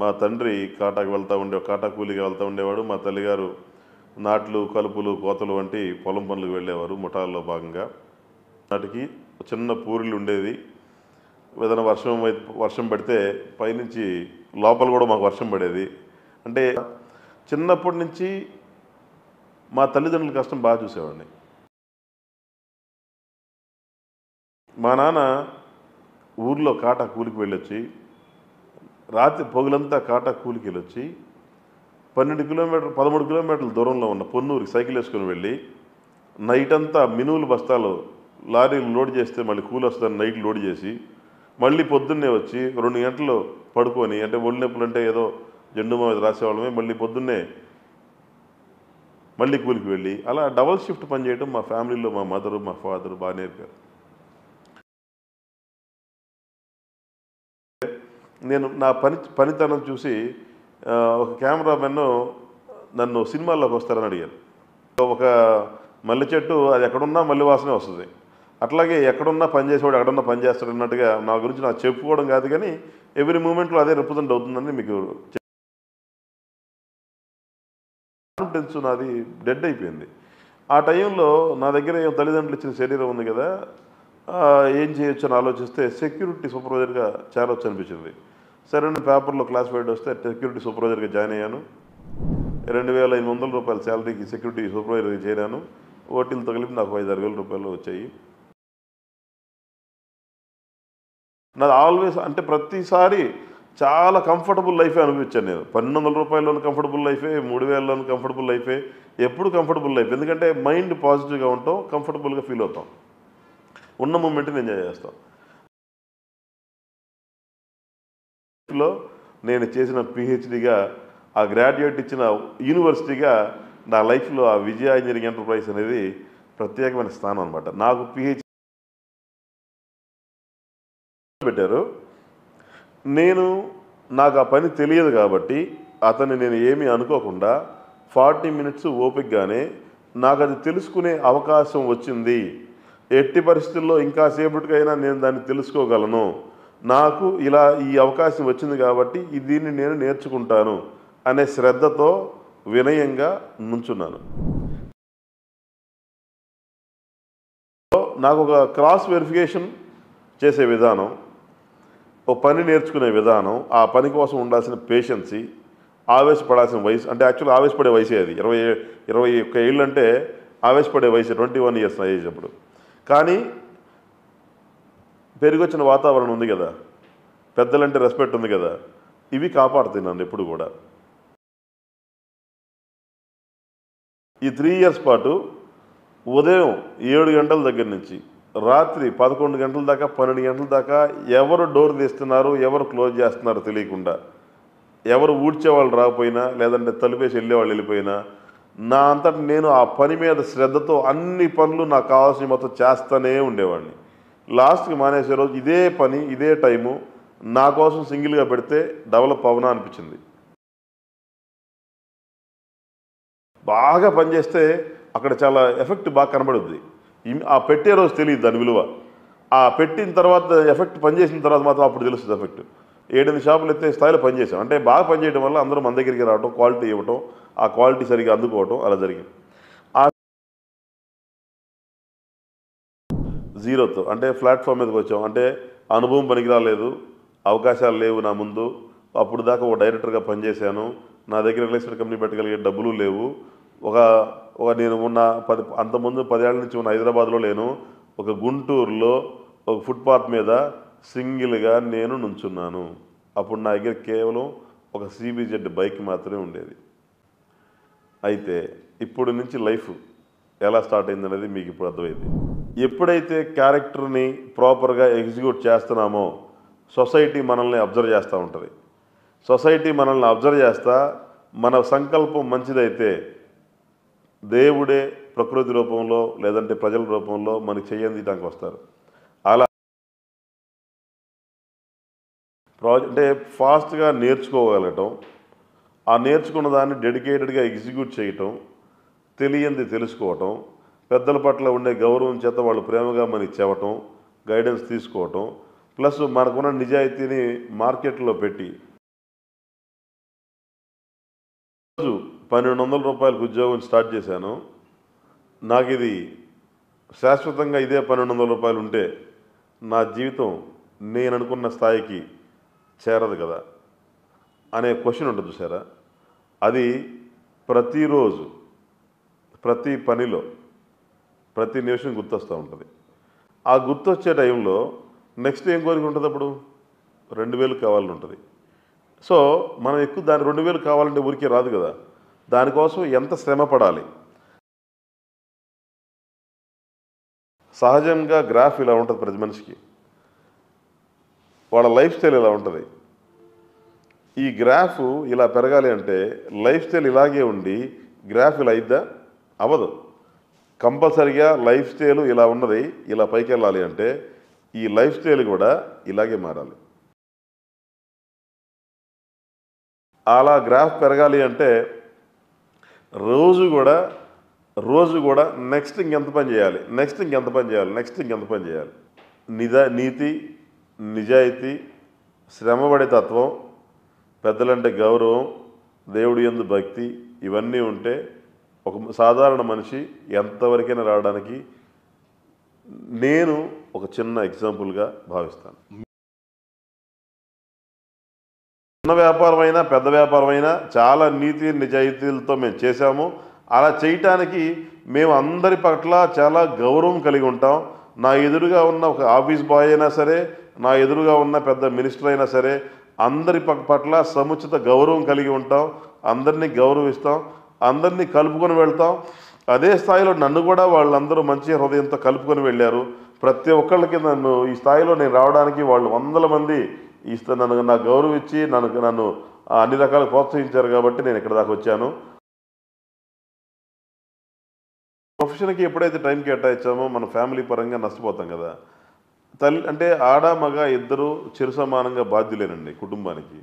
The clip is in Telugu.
మా తండ్రి కాటాకు కాటా కూలిగా వెళ్తూ ఉండేవాడు. మా తల్లిగారు నాట్లు, కలుపులు, కోతలు వంటి పొలం పనులకు వెళ్ళేవారు ముఠాల్లో భాగంగా. నాటికి చిన్న పూరిల్లు ఉండేది. ఏదైనా వర్షం పడితే పైనుంచి లోపల కూడా మాకు వర్షం పడేది. అంటే చిన్నప్పటి నుంచి మా తల్లిదండ్రుల కష్టం బాగా చూసేవాడిని. మా నాన్న ఊర్లో కాటా కూలికి వెళ్ళొచ్చి, రాత్రి పొగులంతా కాటా కూలికి వెళ్ళొచ్చి 13 కిలోమీటర్ల దూరంలో ఉన్న పొన్నూరుకి సైకిల్ వేసుకొని వెళ్ళి నైట్ అంతా మినువులు బస్తాలు లారీలు లోడ్ చేస్తే మళ్ళీ కూలి వస్తుందని నైట్ లోడ్ చేసి మళ్ళీ పొద్దున్నే వచ్చి 2 గంటలు పడుకొని, అంటే ఒళ్ళు నొప్పులు అంటే ఏదో జెండు మీద రాసేవాళ్ళమే, మళ్ళీ పొద్దున్నే మళ్ళీ కూలికి వెళ్ళి అలా డబల్ షిఫ్ట్ పనిచేయడం మా ఫ్యామిలీలో మా మదరు, మా ఫాదరు బాగా నేర్పారు. నేను నా పనితనం చూసి ఒక కెమెరామెన్ నన్ను సినిమాల్లోకి వస్తారని అడిగారు. ఒక మల్లె చెట్టు అది ఎక్కడున్నా మల్లె వాసనే వస్తుంది. అట్లాగే ఎక్కడున్నా పని చేసేవాడు ఎక్కడున్నా పని చేస్తాడు అన్నట్టుగా నా గురించి నాకు చెప్పుకోవడం కాదు, కానీ ఎవ్రీ మూమెంట్లో అదే రిప్రజెంట్ అవుతుందని మీకు కాన్ఫిడెన్స్ నాది డెడ్ అయిపోయింది. ఆ టైంలో నా దగ్గర తల్లిదండ్రులు ఇచ్చిన శరీరం ఉంది కదా, ఏం చేయొచ్చు అని ఆలోచిస్తే సెక్యూరిటీ సూపర్వైజర్గా చేరొచ్చు అనిపించింది. సరే అని పేపర్లో క్లాసిఫైడ్ వస్తే సెక్యూరిటీ సూపర్వైజర్గా జాయిన్ అయ్యాను. 2,500 రూపాయల శాలరీకి సెక్యూరిటీ సూపర్వైజర్గా చేరాను. ఓటీలతో కలిపి నాకు 5-6 వేల రూపాయలు వచ్చాయి. నాది ఆల్వేస్ అంటే ప్రతిసారి చాలా కంఫర్టబుల్ లైఫే అనిపించాను నేను. 1,200 రూపాయల్లోని కంఫర్టబుల్ లైఫే, 3,000లోని కంఫర్టబుల్ లైఫే, ఎప్పుడు కంఫర్టబుల్ లైఫ్. ఎందుకంటే మైండ్ పాజిటివ్గా ఉంటాం, కంఫర్టబుల్గా ఫీల్ అవుతాం, ఉన్న మూమెంట్ని ఎంజాయ్ చేస్తాం. లో నేను చేసిన పిహెచ్డిగా ఆ గ్రాడ్యుయేట్ ఇచ్చిన యూనివర్సిటీగా నా లైఫ్లో ఆ విజయ ఇంజనీరింగ్ ఎంటర్ప్రైజ్ అనేది ప్రత్యేకమైన స్థానం అనమాట. నాకు పిహెచ్డి పెట్టారు. నాకు ఆ పని తెలియదు కాబట్టి అతన్ని నేను ఏమీ అనుకోకుండా 40 మినిట్స్ ఓపికగానే నాకు అది తెలుసుకునే అవకాశం వచ్చింది. ఎట్టి పరిస్థితుల్లో ఇంకా సేపటికైనా నేను దాన్ని తెలుసుకోగలను, నాకు ఇలా ఈ అవకాశం వచ్చింది కాబట్టి దీన్ని నేను నేర్చుకుంటాను అనే శ్రద్ధతో వినయంగా నుంచున్నాను. నాకు ఒక క్రాస్ వెరిఫికేషన్ చేసే విధానం, ఓ పని నేర్చుకునే విధానం, ఆ పని కోసం ఉండాల్సిన పేషెన్సీ, ఆవేశపడాల్సిన వయసు, అంటే యాక్చువల్గా ఆవేశపడే వయసే అది. 21 ఏళ్ళు అంటే ఆవేశపడే వయసు. 21 ఇయర్స్ నా ఏజ్ అప్పుడు. కానీ పెరిగొచ్చిన వాతావరణం ఉంది కదా, పెద్దలంటే రెస్పెక్ట్ ఉంది కదా, ఇవి కాపాడుతాయి నన్ను ఎప్పుడు కూడా. ఈ 3 ఇయర్స్ పాటు ఉదయం 7 గంటల దగ్గర నుంచి రాత్రి 11 గంటల దాకా, 12 గంటల దాకా ఎవరు డోర్ తీస్తున్నారు, ఎవరు క్లోజ్ చేస్తున్నారు తెలియకుండా, ఎవరు ఊడ్చేవాళ్ళు రాకపోయినా, లేదంటే తలుపేసి వెళ్ళేవాళ్ళు వెళ్ళిపోయినా, నా అంతటి నేను ఆ పని మీద శ్రద్ధతో అన్ని పనులు నాకు కావాల్సిన మొత్తం చేస్తూనే ఉండేవాడిని. లాస్ట్కి మానేసే రోజు ఇదే పని, ఇదే టైము నా కోసం సింగిల్గా పెడితే డెవలప్ అవునా అనిపించింది. బాగా పనిచేస్తే అక్కడ చాలా ఎఫెక్ట్ బాగా కనబడుద్ది. ఆ పెట్టే రోజు తెలియదు దాని విలువ. ఆ పెట్టిన తర్వాత ఎఫెక్ట్ పనిచేసిన తర్వాత మాత్రం అప్పుడు తెలుస్తుంది ఎఫెక్ట్. 7-8 షాపులు ఎత్తే స్థాయిలో పనిచేసాం. అంటే బాగా పనిచేయడం వల్ల అందరూ మన దగ్గరికి రావడం, క్వాలిటీ ఇవ్వటం, ఆ క్వాలిటీ సరిగా అందుకోవటం అలా జరిగింది. ఆ జీరోతో అంటే ప్లాట్ఫామ్ మీదకి వచ్చాం. అంటే అనుభవం పనికిరాలేదు, అవకాశాలు లేవు నా ముందు. అప్పుడు దాకా ఒక డైరెక్టర్గా పనిచేశాను. నా దగ్గర రియల్ ఎస్టేట్ కంపెనీ పెట్టగలిగే డబ్బులు లేవు. ఒక నేను అంతకుముందు 10 ఏళ్ల నుంచి ఉన్న హైదరాబాద్లో లేను. ఒక గుంటూరులో ఒక ఫుట్పాత్ మీద సింగిల్గా నేను నుంచున్నాను. అప్పుడు నా దగ్గర కేవలం ఒక CBZ బైక్ మాత్రమే ఉండేది. అయితే ఇప్పుడు నుంచి లైఫ్ ఎలా స్టార్ట్ అయిందనేది మీకు ఇప్పుడు అర్థమైంది. ఎప్పుడైతే క్యారెక్టర్ని ప్రాపర్గా ఎగ్జిక్యూట్ చేస్తున్నామో సొసైటీ మనల్ని అబ్జర్వ్ చేస్తూ ఉంటుంది. సొసైటీ మనల్ని అబ్జర్వ్ చేస్తా మన సంకల్పం మంచిదైతే దేవుడే ప్రకృతి రూపంలో లేదంటే ప్రజల రూపంలో మనకి చేయడానికి వస్తారు. అలా అంటే ఫాస్ట్గా నేర్చుకోగలగటం, ఆ నేర్చుకున్న దాన్ని డెడికేటెడ్గా ఎగ్జిక్యూట్ చేయటం, తెలియంది తెలుసుకోవటం, పెద్దల పట్ల ఉండే గౌరవం చేత వాళ్ళు ప్రేమగా మనకి చెప్పటం, గైడెన్స్ తీసుకోవటం, ప్లస్ మనకున్న నిజాయితీని మార్కెట్లో పెట్టి రూ. 1200 ఉద్యోగం స్టార్ట్ చేశాను. నాకు ఇది శాశ్వతంగా ఇదే రూ. 1200 ఉంటే నా జీవితం నేను అనుకున్న స్థాయికి చేరదు కదా అనే క్వశ్చన్ ఉంటుంది చూసారా. అది ప్రతిరోజు ప్రతి పనిలో ప్రతి నిమిషం గుర్తొస్తూ ఉంటుంది. ఆ గుర్తొచ్చే టైంలో నెక్స్ట్ ఏం కోరిక ఉంటుంది, అప్పుడు 2000 కావాలని ఉంటుంది. సో మనం ఎక్కువ దాని 2000 కావాలంటే ఊరికే రాదు కదా. దానికోసం ఎంత శ్రమ పడాలి. సహజంగా గ్రాఫ్ ఇలా ఉంటుంది ప్రతి మనిషికి. వాళ్ళ లైఫ్ స్టైల్ ఇలా ఉంటుంది. ఈ గ్రాఫ్ ఇలా పెరగాలి అంటే లైఫ్ స్టైల్ ఇలాగే ఉండి గ్రాఫ్ ఇలా అయిద్దా? అవ్వదు. కంపల్సరిగా లైఫ్ స్టైల్ ఇలా ఉన్నది ఇలా పైకి వెళ్ళాలి అంటే ఈ లైఫ్ స్టైల్ కూడా ఇలాగే మారాలి. అలా గ్రాఫ్ పెరగాలి అంటే రోజు కూడా నెక్స్ట్ ఇంకెంత పని చేయాలి, నెక్స్ట్ ఇంకెంత పని చేయాలి, నెక్స్ట్ ఇంకెంత పని చేయాలి. నీతి, నిజాయితీ, శ్రమపడే తత్వం, పెద్దలంటే గౌరవం, దేవుడి యందు భక్తి ఇవన్నీ ఉంటే ఒక సాధారణ మనిషి ఎంతవరకైనా రావడానికి నేను ఒక చిన్న ఎగ్జాంపుల్గా భావిస్తాను. చిన్న వ్యాపారమైనా పెద్ద వ్యాపారమైనా చాలా నీతి నిజాయితీలతో మేము చేశాము. అలా చేయటానికి మేము అందరి పట్ల చాలా గౌరవం కలిగి ఉంటాం. నా ఎదురుగా ఉన్న ఒక ఆఫీస్ బాయ్ అయినా సరే, నా ఎదురుగా ఉన్న పెద్ద మినిస్టర్ అయినా సరే, అందరి పట్ల సముచిత గౌరవం కలిగి ఉంటాం. అందరినీ గౌరవిస్తాం, అందరినీ కలుపుకొని వెళ్తాం. అదే స్థాయిలో నన్ను కూడా వాళ్ళందరూ మంచి హృదయంతో కలుపుకొని వెళ్ళారు. ప్రతి ఒక్కళ్ళకి నన్ను ఈ స్థాయిలో నేను రావడానికి వాళ్ళు 100 మంది నాకు గౌరవం ఇచ్చి నన్ను అన్ని రకాలు ప్రోత్సహించారు కాబట్టి నేను ఇక్కడ దాకా వచ్చాను. ప్రొఫెషన్కి ఎప్పుడైతే టైం కేటాయించామో మన ఫ్యామిలీ పరంగా నష్టపోతాం కదా. తల్లి అంటే ఆడ మగ ఇద్దరు చిరు సమానంగా బాధ్యులేనండి కుటుంబానికి.